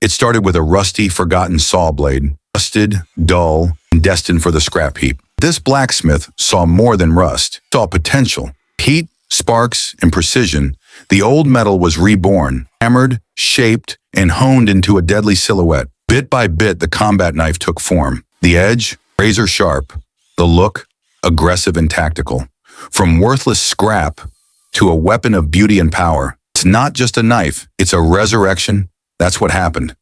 It started with a rusty, forgotten saw blade, rusted, dull, and destined for the scrap heap. This blacksmith saw more than rust, saw potential. Heat, sparks, and precision, the old metal was reborn, hammered, shaped, and honed into a deadly silhouette. Bit by bit, the combat knife took form. The edge, razor sharp. The look, aggressive and tactical. From worthless scrap to a weapon of beauty and power. It's not just a knife, it's a resurrection. That's what happened.